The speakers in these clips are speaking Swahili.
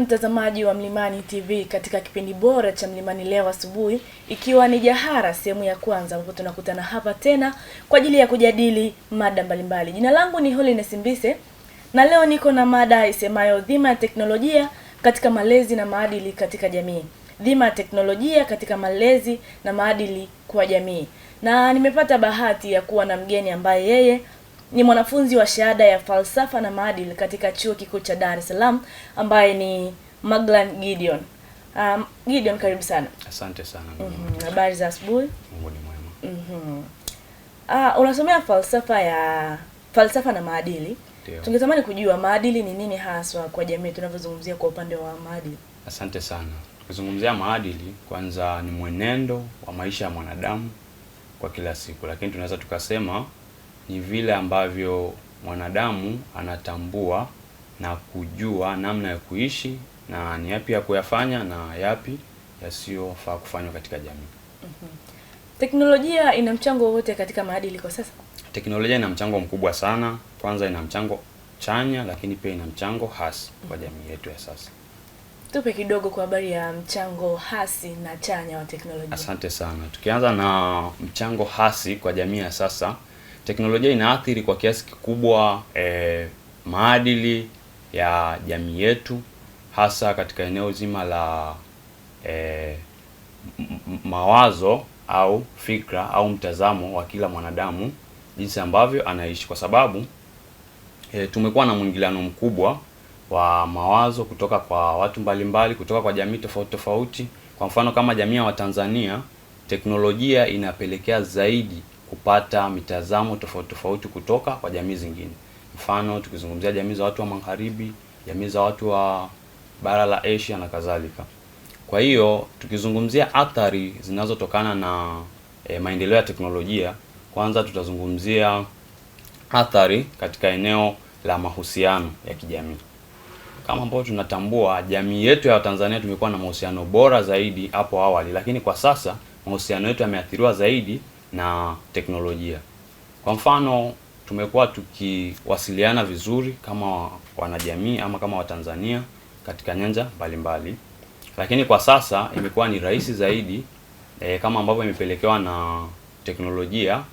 mtazamaji wa Mlimani TV katika kipindi bora cha Mlimani leo asubuhi, ikiwa ni Jahara sehemu ya kwanza, ambapo tunakutana hapa tena kwa ajili ya kujadili mada mbalimbali. Jina langu ni Holiness Mbise na leo niko na mada isemayo dhima ya teknolojia katika malezi na maadili katika jamii. Dhima ya teknolojia katika malezi na maadili kwa jamii. Na nimepata bahati ya kuwa na mgeni ambaye yeye ni mwanafunzi wa shahada ya falsafa na maadili katika chuo kikuu cha Dar es Salaam, ambaye ni Maglan Gideon. Gideon, karibu sana. Asante sana. Habari za asubuhi? Mungu ni mwema. Unasomea falsafa na maadili. Ndio. Tungetamani kujua maadili ni nini haswa kwa jamii tunavyozungumzia kwa upande wa maadili. Asante sana. Tukizungumzia maadili, kwanza ni mwenendo wa maisha ya mwanadamu kwa kila siku, lakini tunaweza tukasema ni vile ambavyo mwanadamu anatambua na kujua namna ya kuishi na ni yapi ya kuyafanya na yapi yasiyofaa kufanywa katika jamii. Teknolojia ina mchango wote katika maadili kwa sasa? Teknolojia ina mchango mkubwa sana. Kwanza ina mchango chanya, lakini pia ina mchango hasi kwa jamii yetu ya sasa. Tupe kidogo kwa habari ya mchango hasi na chanya wa teknolojia. Asante sana. Tukianza na mchango hasi kwa jamii ya sasa, teknolojia inaathiri kwa kiasi kikubwa maadili ya jamii yetu, hasa katika eneo zima la mawazo au fikra au mtazamo wa kila mwanadamu, jinsi ambavyo anaishi, kwa sababu tumekuwa na mwingiliano mkubwa wa mawazo kutoka kwa watu mbalimbali, kutoka kwa jamii tofauti tofauti. Kwa mfano kama jamii ya Watanzania, teknolojia inapelekea zaidi kupata mitazamo tofauti tofauti kutoka kwa jamii zingine. Mfano tukizungumzia jamii za watu wa Magharibi, jamii za watu wa bara la Asia na kadhalika. Kwa hiyo tukizungumzia athari zinazotokana na maendeleo ya teknolojia, kwanza tutazungumzia athari katika eneo la mahusiano ya kijamii. Kama ambavyo tunatambua, jamii yetu ya Tanzania tumekuwa na mahusiano bora zaidi hapo awali, lakini kwa sasa mahusiano yetu yameathiriwa zaidi na teknolojia. Kwa mfano, tumekuwa tukiwasiliana vizuri kama wanajamii ama kama Watanzania katika nyanja mbalimbali, lakini kwa sasa imekuwa ni rahisi zaidi kama ambavyo imepelekewa na teknolojia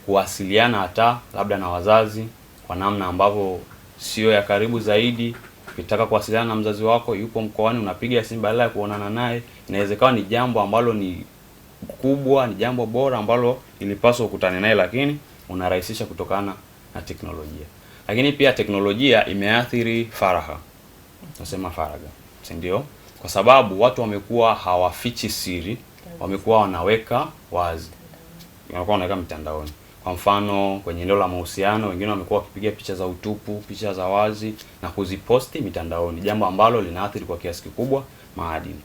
kuwasiliana hata labda na wazazi kwa namna ambavyo sio ya karibu zaidi. Ukitaka kuwasiliana na mzazi wako yupo mkoani, unapiga simu badala ya kuonana naye. Inawezekana ni jambo ambalo ni kubwa, ni jambo bora ambalo ilipaswa ukutane naye, lakini unarahisisha kutokana na teknolojia. Lakini pia teknolojia imeathiri faragha. Tunasema faragha, si ndio? Kwa sababu watu wamekuwa hawafichi siri, wamekuwa wanaweka wazi. Wanakuwa wanaweka mitandaoni. Kwa mfano kwenye eneo la mahusiano, wengine wamekuwa wakipiga picha za utupu, picha za wazi na kuziposti mitandaoni, jambo ambalo linaathiri kwa kiasi kikubwa maadili.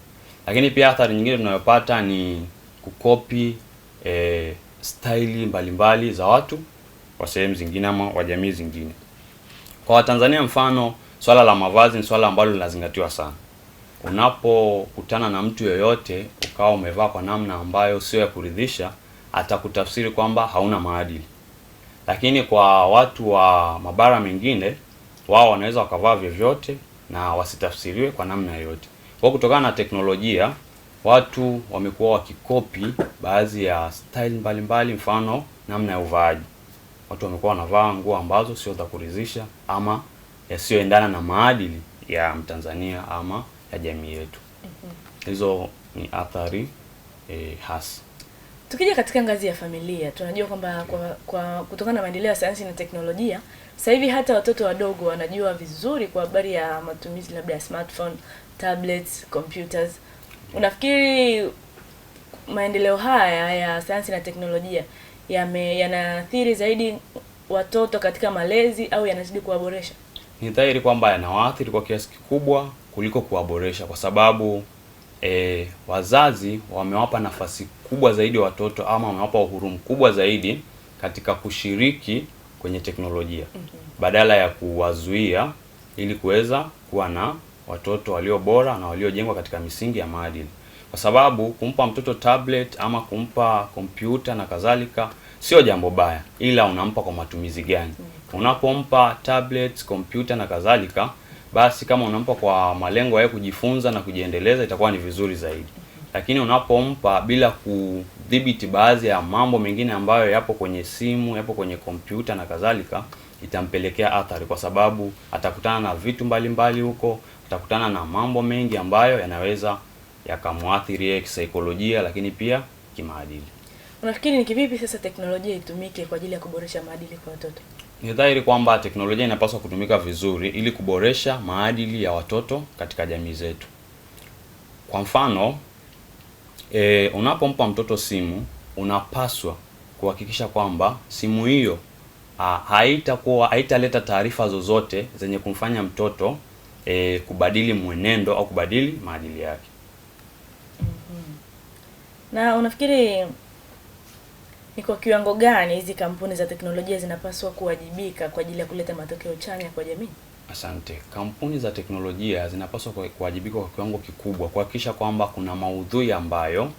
Lakini pia athari nyingine tunayopata ni kukopi staili mbalimbali za watu kwa sehemu zingine ama wa jamii zingine. Kwa Watanzania, mfano swala la mavazi ni swala ambalo linazingatiwa sana. Unapokutana na mtu yoyote ukawa umevaa kwa namna ambayo sio ya kuridhisha, atakutafsiri kwamba hauna maadili. Lakini kwa watu wa mabara mengine, wao wanaweza wakavaa vyovyote na wasitafsiriwe kwa namna yoyote. Kwa kutokana na teknolojia, watu wamekuwa wakikopi baadhi ya style mbalimbali, mfano namna ya uvaaji. Watu wamekuwa wanavaa nguo ambazo sio za kuridhisha ama yasioendana na maadili ya Mtanzania ama ya jamii yetu. Hizo ni athari hasi. Tukija katika ngazi ya familia, tunajua kwamba kwa kutokana na maendeleo ya sayansi na teknolojia, sasa hivi hata watoto wadogo wanajua vizuri kwa habari ya matumizi labda ya smartphone, tablets, computers. Unafikiri maendeleo haya ya sayansi na teknolojia yanaathiri zaidi watoto katika malezi au yanazidi kuwaboresha? Ni dhahiri kwamba yanawaathiri kwa kiasi kikubwa kuliko kuwaboresha, kwa sababu wazazi wamewapa nafasi kubwa zaidi watoto ama wamewapa uhuru mkubwa zaidi katika kushiriki kwenye teknolojia badala ya kuwazuia, ili kuweza kuwa na watoto walio bora na waliojengwa katika misingi ya maadili. Kwa sababu kumpa mtoto tablet ama kumpa kompyuta na kadhalika sio jambo baya, ila unampa kwa matumizi gani? Unapompa tablet, kompyuta na kadhalika, basi kama unampa kwa malengo ya kujifunza na kujiendeleza itakuwa ni vizuri zaidi. Lakini unapompa bila kudhibiti baadhi ya mambo mengine ambayo yapo kwenye simu, yapo kwenye kompyuta na kadhalika, itampelekea athari, kwa sababu atakutana na vitu mbalimbali huko, atakutana na mambo mengi ambayo yanaweza yakamwathiri kisaikolojia, lakini pia kimaadili. Unafikiri ni kivipi sasa teknolojia itumike kwa ajili ya kuboresha maadili kwa watoto? Ni dhahiri kwamba teknolojia inapaswa kutumika vizuri ili kuboresha maadili ya watoto katika jamii zetu. Kwa mfano, unapompa mtoto simu, unapaswa kuhakikisha kwamba simu hiyo haitaleta taarifa zozote zenye kumfanya mtoto kubadili mwenendo au kubadili maadili yake. Na unafikiri ni kwa kiwango gani hizi kampuni za teknolojia zinapaswa kuwajibika kwa ajili ya kuleta matokeo chanya kwa jamii? Asante. Kampuni za teknolojia zinapaswa kuwajibika kwa kiwango kikubwa, kuhakikisha kwamba kuna maudhui ambayo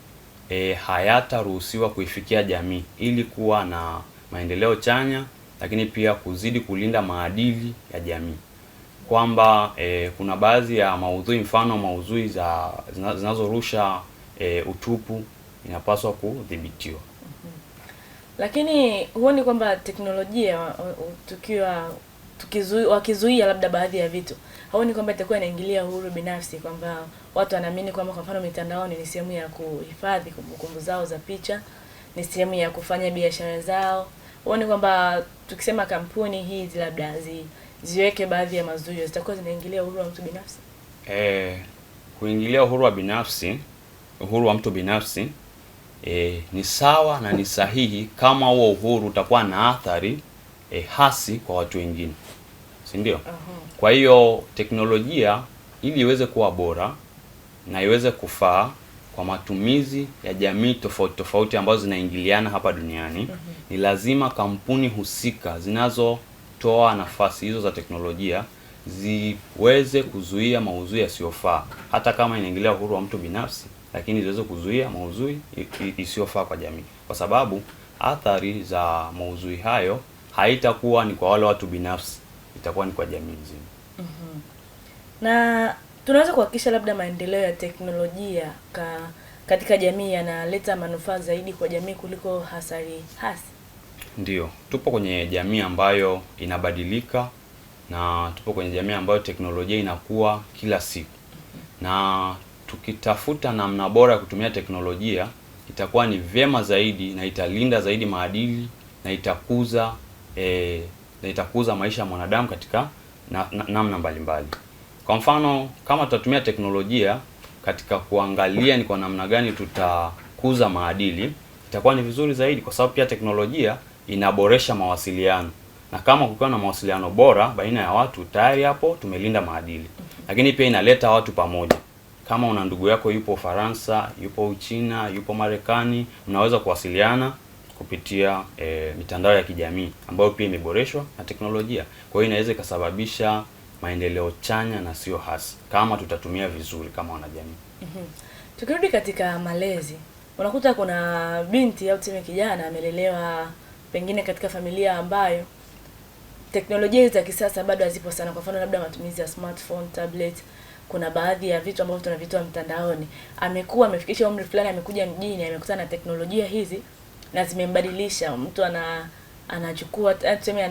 hayataruhusiwa kuifikia jamii ili kuwa na maendeleo chanya, lakini pia kuzidi kulinda maadili ya jamii. Kwamba kuna baadhi ya maudhui, mfano maudhui zinazorusha utupu, inapaswa kudhibitiwa. Lakini huoni kwamba teknolojia wakizuia labda baadhi ya vitu, haoni kwamba itakuwa inaingilia uhuru binafsi, kwamba watu wanaamini kwamba kwa mfano mitandaoni ni sehemu ya kuhifadhi kumbukumbu zao za picha, ni sehemu ya kufanya biashara zao? Huoni kwamba tukisema kampuni hizi labda ziweke baadhi ya mazuio zitakuwa zinaingilia uhuru wa mtu binafsi? Kuingilia uhuru wa mtu binafsi ni sawa na ni sahihi kama huo uhuru utakuwa na athari hasi kwa watu wengine, si ndio? Kwa hiyo teknolojia ili iweze kuwa bora na iweze kufaa kwa matumizi ya jamii tofauti tofauti ambazo zinaingiliana hapa duniani, ni lazima kampuni husika zinazotoa nafasi hizo za teknolojia ziweze kuzuia maudhui yasiyofaa, hata kama inaingilia uhuru wa mtu binafsi, lakini ziweze kuzuia maudhui isiyofaa kwa jamii, kwa sababu athari za maudhui hayo haitakuwa ni kwa wale watu binafsi, itakuwa ni kwa jamii nzima. Na tunaweza kuhakikisha labda maendeleo ya teknolojia katika jamii yanaleta manufaa zaidi kwa jamii kuliko hasara hasi? Ndio, tupo kwenye jamii ambayo inabadilika, na tupo kwenye jamii ambayo teknolojia inakuwa kila siku. Na tukitafuta namna bora ya kutumia teknolojia, itakuwa ni vyema zaidi na italinda zaidi maadili na itakuza maisha ya mwanadamu katika namna mbalimbali. Kwa mfano, kama tutatumia teknolojia katika kuangalia ni kwa namna gani tutakuza maadili, itakuwa ni vizuri zaidi, kwa sababu pia teknolojia inaboresha mawasiliano. Na kama kukiwa na mawasiliano bora baina ya watu, tayari hapo tumelinda maadili. Lakini pia inaleta watu pamoja. Kama una ndugu yako yupo Ufaransa, yupo Uchina, yupo Marekani, mnaweza kuwasiliana kupitia mitandao ya kijamii ambayo pia imeboreshwa na teknolojia. Kwa hiyo inaweza ikasababisha maendeleo chanya na sio hasi kama tutatumia vizuri kama wanajamii. Tukirudi katika malezi, unakuta kuna binti au tuseme kijana amelelewa pengine katika familia ambayo teknolojia za kisasa bado hazipo sana. Kwa mfano labda matumizi ya smartphone, tablet, kuna baadhi ya vitu ambavyo tunavitoa mtandaoni. Amefikisha umri fulani, amekuja mjini, amekutana na teknolojia hizi na zimembadilisha. Mtu anachukua tuseme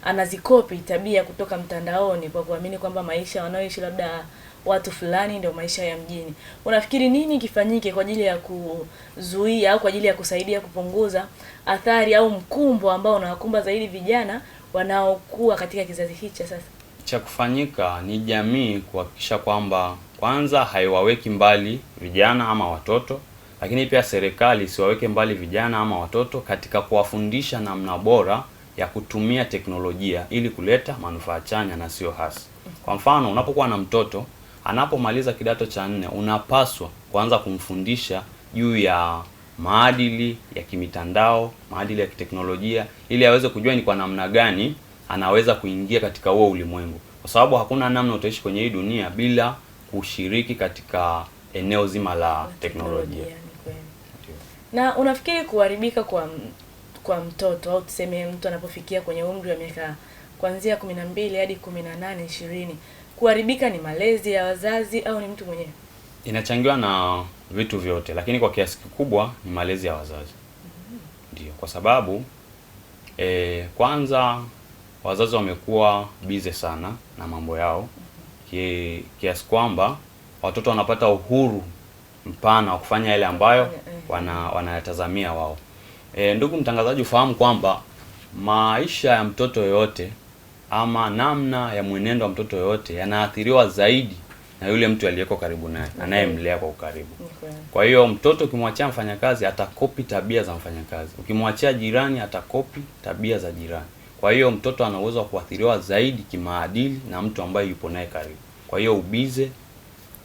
anazikopi tabia kutoka mtandaoni kwa kuamini kwamba maisha wanaoishi labda watu fulani ndio maisha ya mjini. Unafikiri nini kifanyike kwa ajili ya kuzuia au kwa ajili ya kusaidia kupunguza athari au mkumbo ambao unawakumba zaidi vijana wanaokuwa katika kizazi hichi sasa? Cha kufanyika ni jamii kuhakikisha kwamba kwanza haiwaweki mbali vijana ama watoto, lakini pia serikali isiwaweke mbali vijana ama watoto katika kuwafundisha namna bora ya kutumia teknolojia ili kuleta manufaa chanya na sio hasi. Kwa mfano, unapokuwa na mtoto anapomaliza kidato cha 4, unapaswa kuanza kumfundisha juu ya maadili ya kimitandao, maadili ya kiteknolojia, ili aweze kujua ni kwa namna gani anaweza kuingia katika huo ulimwengu, kwa sababu hakuna namna utaishi kwenye hii dunia bila kushiriki katika eneo zima la teknolojia. Na unafikiri kuharibika kwa mtoto au tuseme mtu anapofikia kwenye umri wa miaka kuanzia 12 hadi 18, 20, kuharibika ni malezi ya wazazi au ni mtu mwenyewe? Inachangiwa na vitu vyote, lakini kwa kiasi kikubwa ni malezi ya wazazi. Ndio, kwa sababu kwanza wazazi wamekuwa busy sana na mambo yao kiasi kwamba watoto wanapata uhuru mpana wa kufanya yale ambayo wanayatazamia wao. Ndugu mtangazaji, ufahamu kwamba maisha ya mtoto yoyote ama namna ya mwenendo wa mtoto yoyote yanaathiriwa zaidi na yule mtu aliyeko karibu naye, anayemlea kwa ukaribu. Kwa hiyo mtoto ukimwachia mfanyakazi atakopi tabia za mfanyakazi, ukimwachia jirani atakopi tabia za jirani. Kwa hiyo mtoto ana uwezo wa kuathiriwa zaidi kimaadili na mtu ambaye yupo naye karibu. Kwa hiyo ubize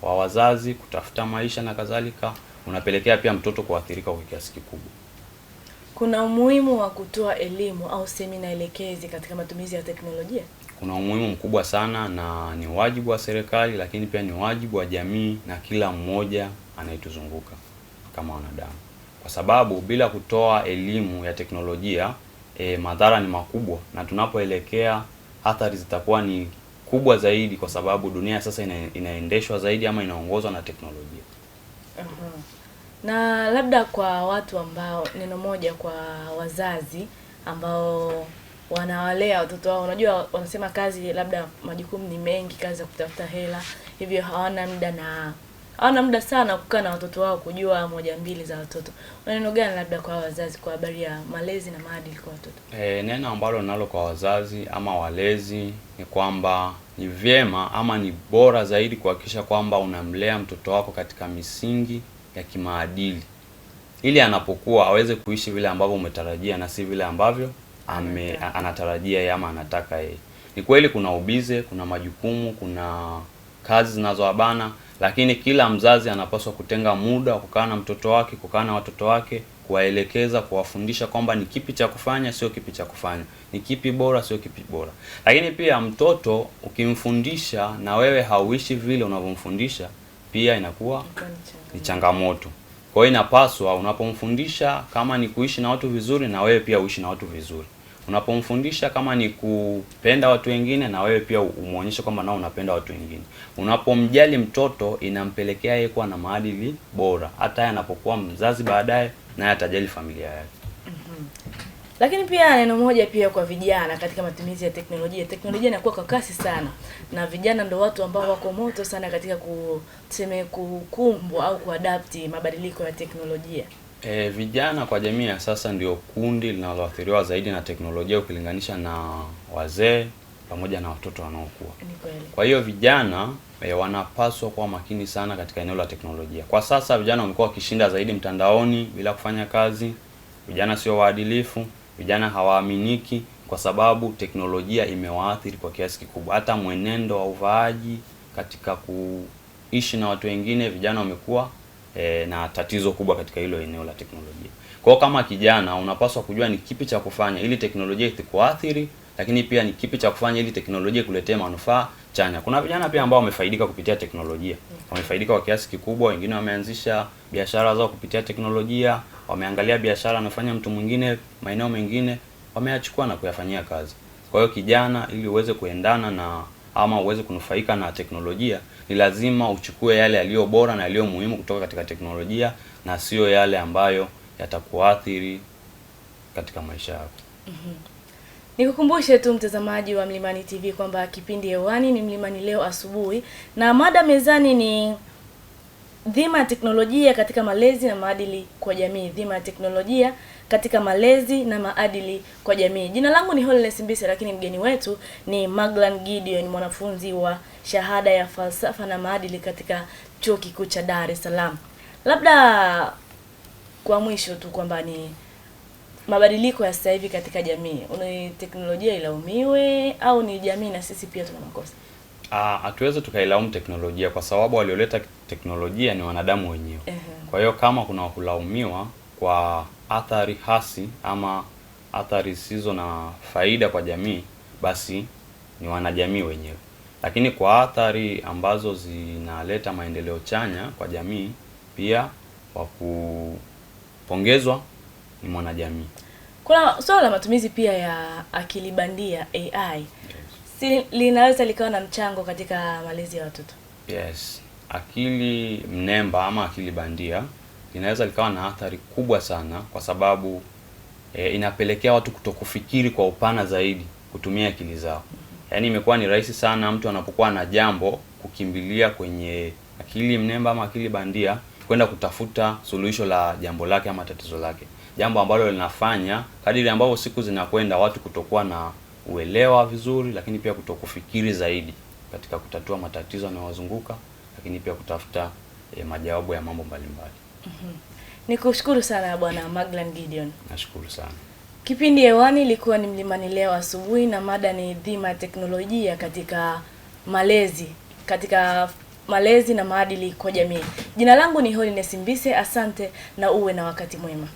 wa wazazi kutafuta maisha na kadhalika unapelekea pia mtoto kuathirika kwa kiasi kikubwa. Kuna umuhimu wa kutoa elimu au semina elekezi katika matumizi ya teknolojia? Kuna umuhimu mkubwa sana, na ni wajibu wa serikali, lakini pia ni wajibu wa jamii na kila mmoja anayetuzunguka kama wanadamu. Kwa sababu bila kutoa elimu ya teknolojia madhara ni makubwa, na tunapoelekea athari zitakuwa ni kubwa zaidi, kwa sababu dunia sasa inaendeshwa zaidi ama inaongozwa na teknolojia. Na labda kwa watu ambao, neno moja kwa wazazi ambao wanawalea watoto wao, unajua wanasema kazi, labda majukumu ni mengi, kazi za kutafuta hela, hivyo hawana muda sana kukaa na watoto wao kujua moja mbili za watoto. Neno gani labda kwa wazazi kwa habari ya malezi na maadili kwa watoto? Neno ambalo nalo kwa wazazi ama walezi ni kwamba ni vyema ama ni bora zaidi kuhakikisha kwamba unamlea mtoto wako katika misingi ya kimaadili, ili anapokuwa aweze kuishi vile ambavyo umetarajia na si vile ambavyo anatarajia yeye ama anataka yeye. Ni kweli kuna ubize, kuna majukumu, kuna kazi zinazowabana, lakini kila mzazi anapaswa kutenga muda wa kukaa na mtoto wake, kukaa na watoto wake, kuwaelekeza, kuwafundisha kwamba ni kipi cha kufanya, sio kipi cha kufanya, ni kipi bora, sio kipi bora. Lakini pia mtoto ukimfundisha na wewe hauishi vile unavyomfundisha, pia inakuwa ni changamoto. Kwa hiyo inapaswa unapomfundisha kama ni kuishi na watu vizuri, na wewe pia uishi na watu vizuri. Unapomfundisha kama ni kupenda watu wengine, na wewe pia umuonyeshe kwamba nao unapenda watu wengine. Unapomjali mtoto, inampelekea yeye kuwa na maadili bora, hata yeye anapokuwa mzazi baadaye, naye atajali familia yake. Lakini pia neno moja pia kwa vijana katika matumizi ya teknolojia. Teknolojia inakuwa kwa kasi sana, na vijana ndio watu ambao wako moto sana katika kukumbwa au kuadapti mabadiliko ya teknolojia. Vijana kwa jamii ya sasa ndio kundi linaloathiriwa zaidi na teknolojia ukilinganisha na wazee pamoja na watoto wanaokuwa. Kwa hiyo vijana wanapaswa kuwa makini sana katika eneo la teknolojia. Kwa sasa vijana wamekuwa wakishinda zaidi mtandaoni bila kufanya kazi. Vijana sio waadilifu, vijana hawaaminiki, kwa sababu teknolojia imewaathiri kwa kiasi kikubwa. Hata mwenendo wa uvaaji, katika kuishi na watu wengine, vijana wamekuwa na tatizo kubwa katika hilo eneo la teknolojia. Kwa hiyo kama kijana unapaswa kujua ni kipi cha kufanya ili teknolojia isikuathiri, lakini pia ni kipi cha kufanya ili teknolojia ikuletee manufaa chanya. Kuna vijana pia ambao wamefaidika kupitia teknolojia. Wamefaidika kwa kiasi kikubwa, wengine wameanzisha biashara zao kupitia teknolojia, wameangalia biashara anafanya mtu mwingine maeneo mengine, wameachukua na kuyafanyia kazi. Kwa hiyo kijana, ili uweze kuendana na ama uweze kunufaika na teknolojia, ni lazima uchukue yale yaliyo bora na yaliyo muhimu kutoka katika teknolojia, na sio yale ambayo yatakuathiri katika maisha yako. Nikukumbushe tu mtazamaji wa Mlimani TV kwamba kipindi hewani ni Mlimani Leo asubuhi, na mada mezani ni dhima ya teknolojia katika malezi na maadili kwa jamii. Dhima ya teknolojia katika malezi na maadili kwa jamii. Jina langu ni Holiness Mbise, lakini mgeni wetu ni Maglan Gideon, mwanafunzi wa shahada ya falsafa na maadili katika Chuo Kikuu cha Dar es Salaam. Labda kwa mwisho tu kwamba ni mabadiliko ya sasa hivi katika jamii, ni teknolojia ilaumiwe au ni jamii na sisi pia tuna makosa? Hatuwezi tukailaumu teknolojia, kwa sababu walioleta teknolojia ni wanadamu wenyewe. Kwa hiyo kama kuna kulaumiwa kwa athari hasi ama athari zisizo na faida kwa jamii, basi ni wanajamii wenyewe. Lakini kwa athari ambazo zinaleta maendeleo chanya kwa jamii, pia wa kupongezwa ni mwanajamii. Kuna swala la matumizi pia ya akili bandia AI. Si linaweza likawa na mchango katika malezi ya watoto? Yes. Akili mnemba ama akili bandia inaweza likawa na athari kubwa sana, kwa sababu inapelekea watu kutokufikiri kwa upana zaidi kutumia akili zao. Yaani imekuwa ni rahisi sana mtu anapokuwa na jambo kukimbilia kwenye akili mnemba ama akili bandia kwenda kutafuta suluhisho la jambo lake ama tatizo lake. Jambo ambalo linafanya kadiri ambavyo siku zinakwenda watu kutokuwa na uelewa vizuri, lakini pia kutokufikiri zaidi katika kutatua matatizo yanayowazunguka, lakini pia kutafuta majawabu ya mambo mbalimbali. Nikushukuru sana Bwana Maglan Gideon. Nashukuru sana. Kipindi hewani ilikuwa ni Mlimani Leo asubuhi, na mada ni dhima ya teknolojia katika malezi na maadili kwa jamii. Jina langu ni Holiness Mbise, asante na uwe na wakati mwema.